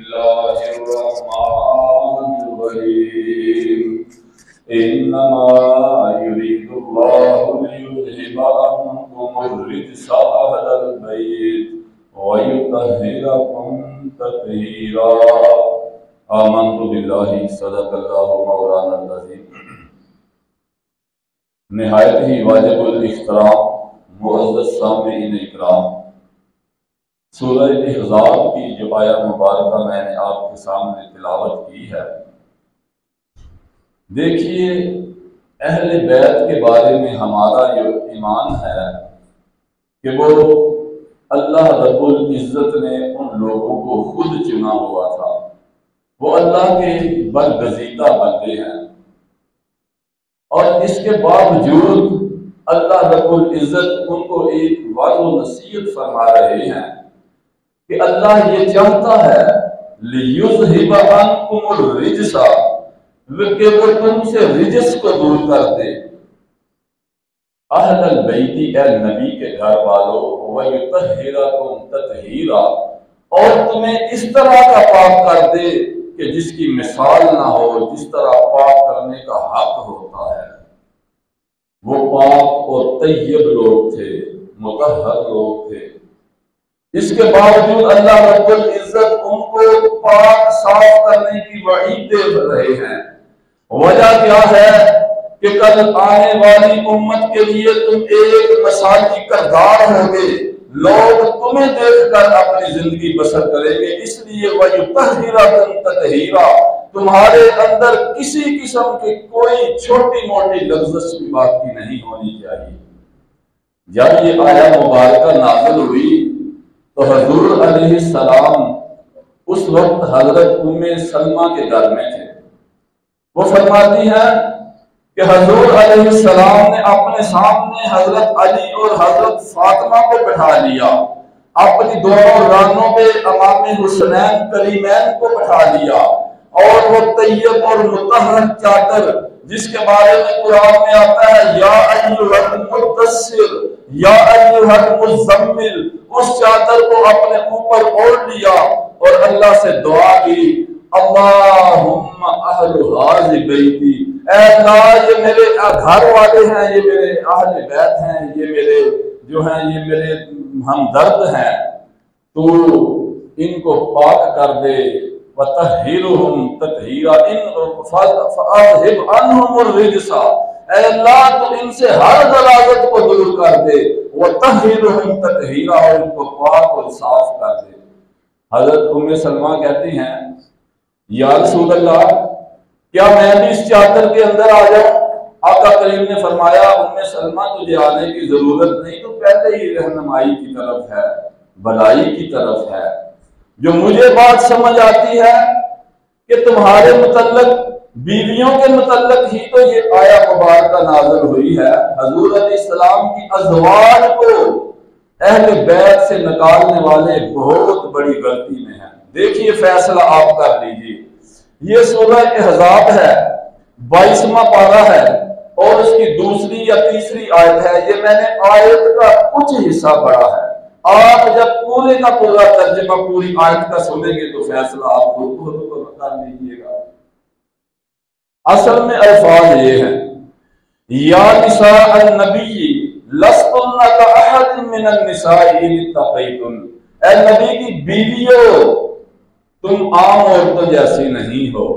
الله الرحمن الرحيم إنما يريد الله ليذهب عنكم الرجس أهل البيت ويطهركم تطهيرا آمنت بالله صدق الله مولانا العظيم۔ نہایت ہی واجب الاحترام معزز سامعین اکرام، سورہ احزاب کی جو آیت مبارکہ میں نے آپ کے سامنے تلاوت کی ہے، دیکھیے اہل بیت کے بارے میں ہمارا یہ ایمان ہے کہ وہ اللہ رب العزت نے ان لوگوں کو خود چنا ہوا تھا، وہ اللہ کے برگزیدہ بندے ہیں، اور اس کے باوجود اللہ رب العزت ان کو ایک وعظ و نصیحت فرما رہے ہیں کہ اللہ یہ چاہتا ہے لِيُذْهِبَ عَنْكُمُ الرِّجْسَ، کہ وہ تم سے رجس کو دور کر دے، اہل البیت اے نبی کے گھر والوں، وَيُطَهِّرَكُمْ تَطْهِيرًا، اور تمہیں اس طرح کا پاک کر دے کہ جس کی مثال نہ ہو، جس طرح پاک کرنے کا حق ہوتا ہے۔ وہ پاک اور طیب لوگ تھے، مطہر لوگ تھے، اس کے باوجود اللہ رب العزت ان کو پاک صاف کرنے کی وعید دے رہے ہیں۔ وجہ کیا ہے کہ کل آنے والی امت کے لیے تم ایک مثالی کردار ہوگے، لوگ تمہیں دیکھ کر اپنی زندگی بسر کریں گے، اس لیے وَيُطَهِّرَكُمْ تَطْهِيرًا، تمہارے اندر کسی قسم کی کوئی چھوٹی موٹی لغزش بھی باقی نہیں ہونی چاہیے۔ جب یہ آیت مبارکہ نازل ہوئی تو حضور علیہ السلام اس وقت حضرت ام سلمہ کے گھر میں تھے۔ وہ فرماتی ہیں کہ حضور علیہ السلام نے اپنے سامنے حضرت علی اور حضرت فاطمہ کو بٹھا لیا، اپنی دونوں رانوں پہ امام حسنین کریمین کو بٹھا لیا، اور وہ طیب اور مطہر چادر جس کے بارے میں قرآن میں آتا ہے یا ایھا المدثر یا ایھا المزمل، اس چادر کو اپنے اوپر اوڑھ لیا اور اللہ سے دعا کی اللہم اہل ھذا بیتی، اے اللہ یہ میرے گھر والے ہیں، یہ میرے اہل بیت ہیں، یہ میرے جو ہیں یہ میرے ہمدرد ہیں، تو ان کو پاک کر دے، وَطَهِّرُهُمْ تَطْهِيرًا فَأَذْهِبْ عَنْهُمُ الرِّجْسَ، اے اللہ تو ان سے ہر غلاظت کو دور کر دے، وَطَهِّرُهُمْ تَطْهِيرًا، اور ان کو پاک اور صاف کر دے۔ حضرت ام سلمہ کہتی ہیں یا رسول اللہ کیا میں بھی اس چادر کے اندر آ جاؤں؟ آقا کریم نے فرمایا ام سلمہ تجھے آنے کی ضرورت نہیں، تو پہلے ہی رہنمائی کی طرف ہے، بھلائی کی طرف ہے۔ جو مجھے بات سمجھ آتی ہے کہ تمہارے متعلق بیویوں کے متعلق ہی تو یہ آیت مبارکہ نازل ہوئی ہے، حضور علیہ السلام کی ازواج کو اہل بیت سے نکالنے والے بہت بڑی غلطی میں ہیں۔ دیکھیے فیصلہ آپ کر لیجیے، یہ سورہ احزاب ہے، 22واں پارہ ہے اور اس کی دوسری یا تیسری آیت ہے، یہ میں نے آیت کا کچھ حصہ پڑھا ہے، آپ جب پورے کا پورا ترجمہ پوری آیت کا سنیں گے تو فیصلہ آپ خود کر لیجیے گا۔ اصل میں الفاظ یہ ہیں یا نساء النبی لستن کاحد من النساء ان اتقیتن، اے نبی کی بیویوں تم عام عورتوں جیسی نہیں ہو،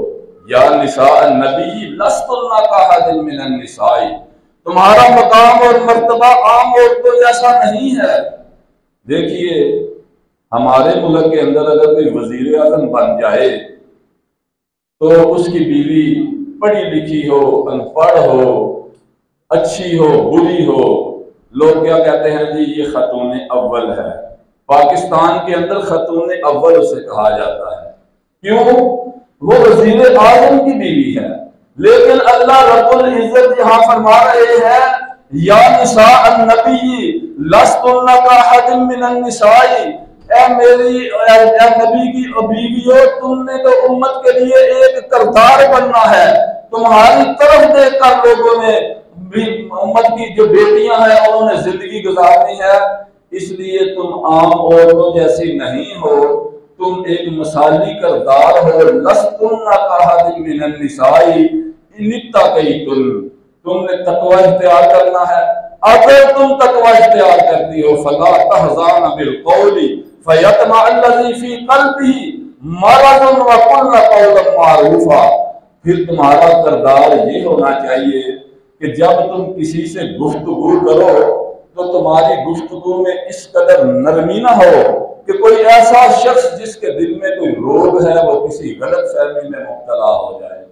یا نساء النبی لستن کاحد من النساء، تمہارا مقام اور مرتبہ عام عورتوں جیسا نہیں ہے۔ دیکھیے ہمارے ملک کے اندر اگر کوئی وزیر اعظم بن جائے تو اس کی بیوی پڑھی لکھی ہو، ان پڑھ ہو، اچھی ہو، بری ہو، لوگ کیا کہتے ہیں جی یہ خاتون اول ہے۔ پاکستان کے اندر خاتون اول اسے کہا جاتا ہے، کیوں؟ وہ وزیر اعظم کی بیوی ہے، لیکن اللہ رب العزت یہاں فرما رہے ہیں یا نساء النبی لستن کاحد من النساء، اے نبی کی بیویوں تم نے تو امت کے لیے ایک کردار بننا ہے، تمہاری طرف دیکھ کر لوگوں نے امت کی جو بیٹیاں ہیں انہوں نے زندگی گزارنی ہے، اس لیے تم عام عورتوں جیسی نہیں ہو، تم ایک مثالی کردار ہو، لستن کاحد من النساء ان اتقیتن، تم نے تقوی اختیار کرنا ہے، اگر تم تقوی اختیار کرتی ہو فلا تحزان بالقول فیطمع الذی فی قلبہ مرض وقلن قولا معروفا، پھر تمہارا کردار یہ ہونا چاہیے کہ جب تم کسی سے گفتگو کرو تو تمہاری گفتگو میں اس قدر نرمی نہ ہو کہ کوئی ایسا شخص جس کے دل میں کوئی روگ ہے وہ کسی غلط فہمی میں مبتلا ہو جائے۔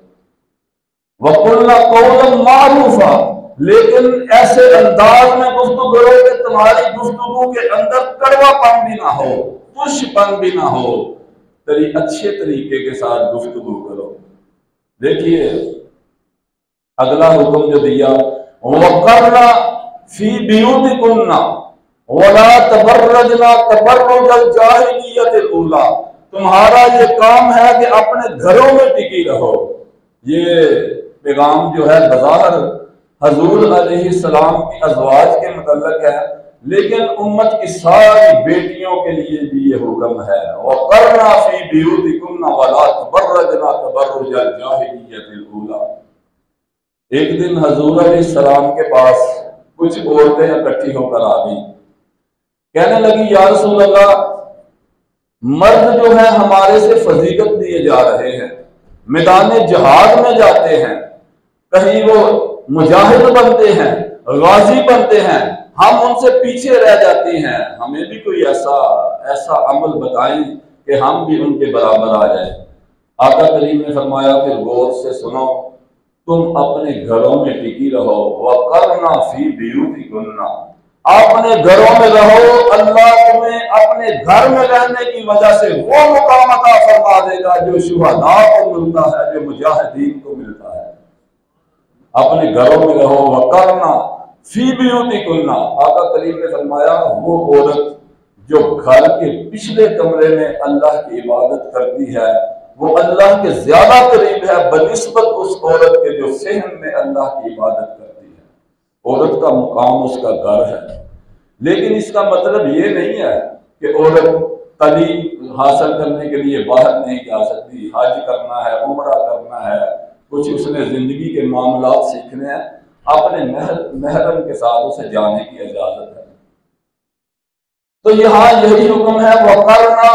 وَقُلْنَا قَوْلًا مَعْرُوفًا، لیکن ایسے انداز میں گفتگو کرو کہ تمہاری گفتگو کے اندر کڑوا پن بھی نہ ہو، ترش پن بھی نہ ہو، اچھے طریقے کے ساتھ گفتگو کرو۔ دیکھیے اگلا حکم جو دیا، وَقَرْنَا فِي بِيُوتِكُنَّ وَلَا تَبَرَّجْنَا تَبَرُّجَ الْجَاهِلِيَّةِ الْأُولَىٰ، تمہارا یہ کام ہے کہ اپنے گھروں میں ٹکی رہو۔ یہ پیغام جو ہے بظاہر حضور علیہ السلام کی ازواج کے متعلق ہے، لیکن امت کی ساری بیٹیوں کے لیے بھی یہ حکم ہے، وَقَرْنَا فِي بِيُوتِكُنَّ وَلَا تَبَرَّجْنَا تَبَرُّجَ الْجَاهِلِيَّةِ الْأُولَىٰ۔ ایک دن حضور علیہ السلام کے پاس کچھ عورتیں اکٹھی ہو کر آ گئی، کہنے لگی یا رسول اللہ، مرد جو ہے ہمارے سے فضیلت دیے جا رہے ہیں، میدان جہاد میں جاتے ہیں، کہیں وہ مجاہد بنتے ہیں، غازی بنتے ہیں، ہم ان سے پیچھے رہ جاتی ہیں، ہمیں بھی کوئی ایسا عمل بتائیں کہ ہم بھی ان کے برابر آ جائیں۔ آقا کریم نے فرمایا کہ غور سے سنو، تم اپنے گھروں میں ٹکی رہو، وَقَرْنَا فِي بِيُوتِكُنَّ، اپنے گھروں میں رہو، اللہ تمہیں اپنے گھر میں رہنے کی وجہ سے وہ مقام عطا فرما دے گا جو شہداء کو ملتا ہے، جو مجاہدین کو ملتا ہے۔ اپنے گھروں میں رہو، وَقَرْنَا فِي بِيُوتِكُنَّ، آقا کریم نے فرمایا وہ عورت جو گھر کے پچھلے کمرے میں اللہ کی عبادت کرتی ہے وہ اللہ کے زیادہ قریب ہے بنسبت اس عورت کے جو صحن میں اللہ کی عبادت کرتی ہے۔ عورت کا مقام اس کا گھر ہے، لیکن اس کا مطلب یہ نہیں ہے کہ عورت تعلیم حاصل کرنے کے لیے باہر نہیں جا سکتی، حج کرنا ہے، عمرہ کرنا ہے، کچھ اس نے زندگی کے معاملات سیکھنے ہیں، اپنے محرم کے ساتھ اسے جانے کی اجازت ہے۔ تو یہاں یہی حکم ہے، وَقَرْنَا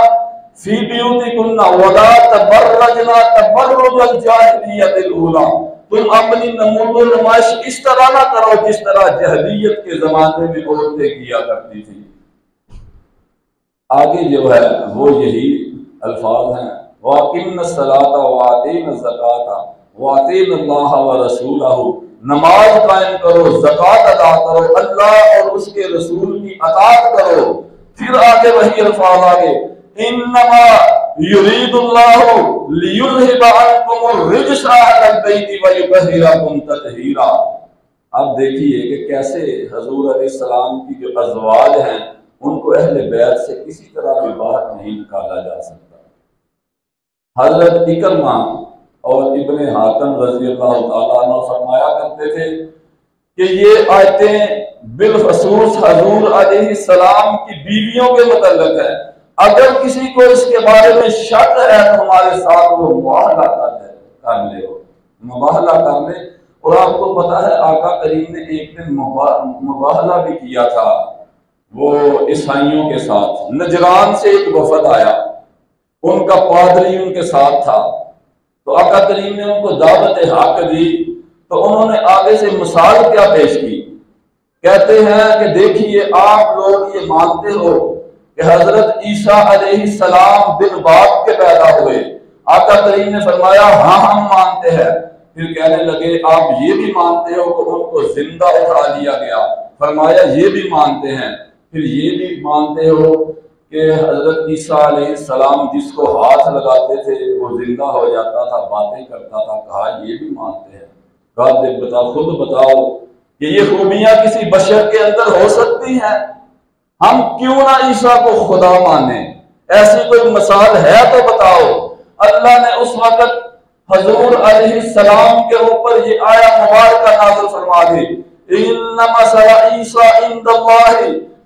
فِي بِيُوتِكُنَّ وَلَا تَبَرَّجْنَا تَبَرُّجَ الْجَاهِلِيَّةِ الْأُولَىٰ، تم اپنی نمود و نمائش اس طرح نہ کرو جس طرح جاہلیت کے زمانے میں عورتیں کیا کرتی تھی۔ آگے جو ہے وہ یہی الفاظ ہیں، وَأَقِمْنَ الصَّلَاةَ وَآتِينَ الزَّكَاةَ وَأَطِيعْنَ اللَّهَ وَرَسُولَهُ، نماز قائم کرو، زکوٰۃ ادا کرو، اللہ اور اس کے رسول کی اطاعت کرو۔ پھر آگے وہی الفاظ آگے، انما یرید اللہ لیذہب عنکم الرجس اہل البیت ویطہرکم تطہیرا۔ اب دیکھیے کہ کیسے حضور علیہ السلام کی جو ازواج ہیں ان کو اہل بیت سے کسی طرح بھی باہر نہیں نکالا جا سکتا۔ حضرت اکرمہ اور ابن حاتم رضی اللہ تعالیٰ عنہ فرمایا کرتے تھے کہ یہ آیتیں بالخصوص حضور علیہ السلام کی بیویوں کے متعلق ہے، اگر کسی کو اس کے بارے میں شک ہے تو ہمارے ساتھ وہ معاہدہ کر لے، مباہلہ کر لے۔ اور آپ کو پتا ہے آقا کریم نے ایک دن مباہلہ بھی کیا تھا وہ عیسائیوں کے ساتھ۔ نجران سے ایک وفد آیا، ان کا پادری ان کے ساتھ تھا، تو آقا کریم نے ان کو دعوت حق دی، تو انہوں نے آگے سے مثال کیا پیش کی، کہتے ہیں کہ دیکھیے آپ لوگ یہ مانتے ہو کہ حضرت عیسیٰ علیہ السلام دن باپ کے پیدا ہوئے؟ آقا کریم نے فرمایا ہاں ہم مانتے ہیں۔ پھر کہنے لگے آپ یہ بھی مانتے ہو کہ ان کو زندہ اٹھا لیا گیا؟ فرمایا یہ بھی مانتے ہیں۔ پھر یہ بھی مانتے ہو کہ حضرت عیسیٰ علیہ السلام جس کو ہاتھ لگاتے تھے وہ زندہ ہو جاتا تھا، باتیں کرتا تھا؟ کہا یہ بھی مانتے ہیں۔ کہا خود بتاؤ کہ یہ خوبیاں کسی بشر کے اندر ہو سکتی ہیں؟ ہم کیوں نہ عیسیٰ کو خدا مانیں؟ ایسی کوئی مثال ہے تو بتاؤ۔ اللہ نے اس وقت حضور علیہ السلام کے اوپر یہ آیہ مبارکہ نازل فرما دی، اِنَّ مَثَلَ عِیسیٰ عِندَ اللہِ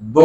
2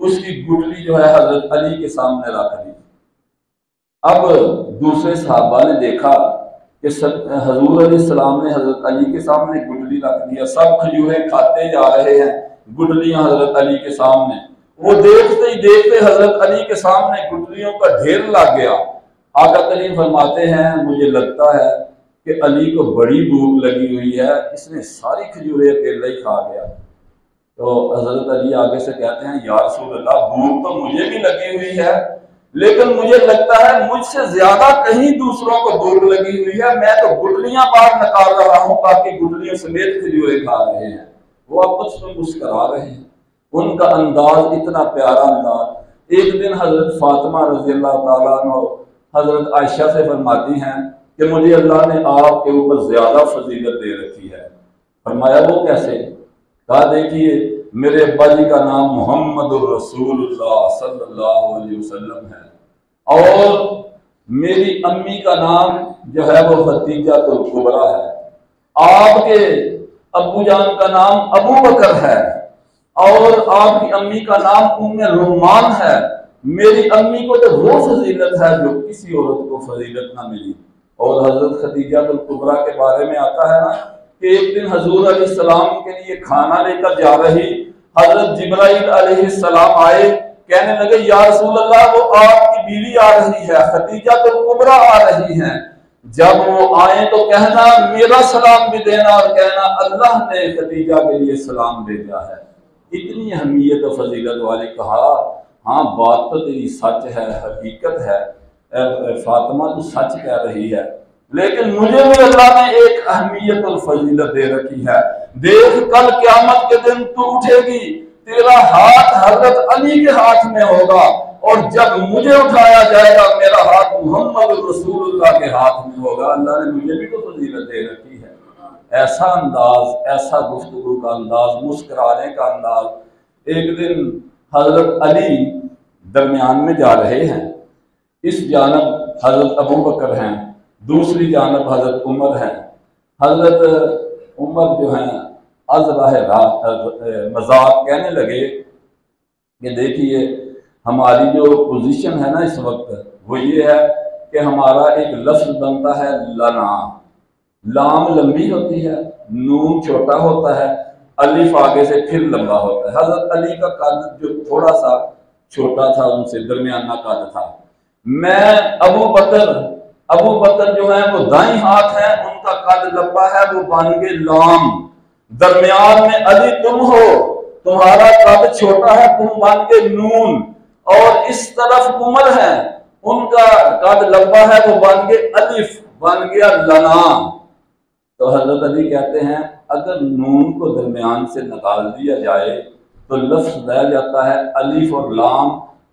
اس کی گٹلی جو ہے حضرت علی کے سامنے رکھ دی۔ اب دوسرے صحابہ نے دیکھا کہ حضور علیہ السلام نے حضرت علی کے سامنے گٹلی رکھ دیا، سب کھجوریں کھاتے جا رہے ہیں، گٹلیاں حضرت علی کے سامنے۔ وہ دیکھتے ہی دیکھتے حضرت علی کے سامنے گٹلیوں کا ڈھیر لگ گیا۔ آقا کریم فرماتے ہیں مجھے لگتا ہے کہ علی کو بڑی بھوک لگی ہوئی ہے، اس نے ساری کھجوریں اکیلا ہی کھا گیا۔ تو حضرت علی آگے سے کہتے ہیں یا رسول اللہ، بھوک تو مجھے بھی لگی ہوئی ہے، لیکن مجھے لگتا ہے مجھ سے زیادہ کہیں دوسروں کو بھوک لگی ہوئی ہے، میں تو گٹلیاں باہر نکال رہا ہوں تاکہ گٹلیوں سمیت کھجوریں کھا رہے ہیں۔ وہ آپس میں مسکرا رہے ہیں، ان کا انداز اتنا پیارا انداز۔ ایک دن حضرت فاطمہ رضی اللہ تعالیٰ عنہ حضرت عائشہ سے فرماتی ہیں کہ مجھے اللہ نے آپ کے اوپر زیادہ فضیلت دے رکھی ہے۔ فرمایا وہ کیسے؟ کہا دیکھیے میرے ابا جی کا نام محمد الرسول اللہ صلی اللہ علیہ وسلم ہے، اور میری امی کا نام جو ہے وہ خدیجہ الکبریٰ ہے، آپ کے ابو جان کا نام ابو بکر ہے، اور آپ کی امی کا نام ام رومان ہے۔ میری امی کو تو وہ فضیلت ہے جو کسی عورت کو فضیلت نہ ملی۔ اور حضرت خدیجہ الکبریٰ کے بارے میں آتا ہے نا کہ ایک دن حضور علیہ السلام کے لیے کھانا لے کر جا رہی، حضرت جبرائیل علیہ السلام آئے، کہنے لگے یا رسول اللہ وہ آپ کی بیوی آ رہی ہے، خدیجہ الکبریٰ آ رہی ہیں، جب وہ آئیں تو کہنا میرا سلام بھی دینا، اور کہنا اللہ نے خدیجہ کے لیے سلام بھیجا ہے۔ اتنی اہمیت و فضیلت والی۔ کہا ہاں بات تو تیری سچ ہے، حقیقت ہے، فاطمہ تو سچ کہہ رہی ہے، لیکن مجھے بھی اللہ نے ایک اہمیت اور فضیلت دے رکھی ہے۔ دیکھ کل قیامت کے دن تو اٹھے گی، تیرا ہاتھ حضرت علی کے ہاتھ میں ہوگا، اور جب مجھے اٹھایا جائے گا میرا ہاتھ محمد رسول اللہ کے ہاتھ میں ہوگا۔ اللہ نے مجھے بھی تو فضیلت دے رکھی ہے۔ ایسا انداز، ایسا گفتگو کا انداز، مسکرانے کا انداز۔ ایک دن حضرت علی درمیان میں جا رہے ہیں، اس جانب حضرت ابو بکر ہیں، دوسری جانب حضرت عمر ہیں۔ حضرت عمر جو ہیں از راہ مذاق کہنے لگے کہ دیکھیے ہماری جو پوزیشن ہے نا اس وقت وہ یہ ہے کہ ہمارا ایک لفظ بنتا ہے لنا، لام لمبی ہوتی ہے، نون چھوٹا ہوتا ہے، الف آگے سے پھر لمبا ہوتا ہے۔ حضرت علی کا قد جو تھوڑا سا چھوٹا تھا، ان سے درمیانہ قد تھا۔ میں ابو بکر جو ہیں وہ دائیں ہاتھ ہیں، ان کا قد لمبا ہے، وہ بن گئے لام، درمیان میں علی تم ہو، تمہارا قد چھوٹا ہے، تم بن گئے نون، اور اس طرف عمر ہے، ان کا قد لمبا ہے، وہ بن گئے الف، بن گیا لنا۔ تو حضرت علی کہتے ہیں اگر نون کو درمیان سے نکال دیا جائے تو لفظ رہ جاتا ہے الف اور لام،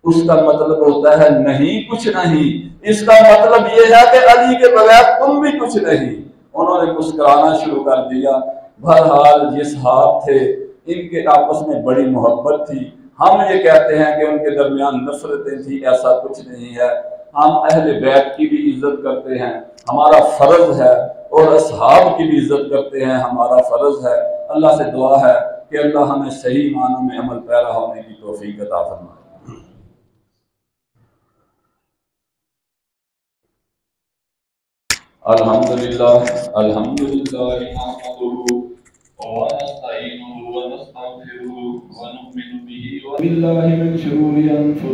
اس کا مطلب ہوتا ہے نہیں کچھ نہیں، اس کا مطلب یہ ہے کہ علی کے بغیر تم بھی کچھ نہیں۔ انہوں نے مسکرانا شروع کر دیا۔ بہرحال یہ صحابہ تھے، ان کے آپس میں بڑی محبت تھی۔ ہم یہ کہتے ہیں کہ ان کے درمیان نفرتیں تھی، ایسا کچھ نہیں ہے۔ ہم اہل بیت کی بھی عزت کرتے ہیں، ہمارا فرض ہے، اور اصحاب کی بھی عزت کرتے ہیں، ہمارا فرض ہے۔ اللہ سے دعا ہے کہ اللہ ہمیں صحیح معنوں میں عمل پیرا ہونے کی توفیق عطا فرمائے۔ الحمدللہ نحمدہ ونستعینہ ونستغفرہ ونؤمن بہ وباللہ من شرور انفسنا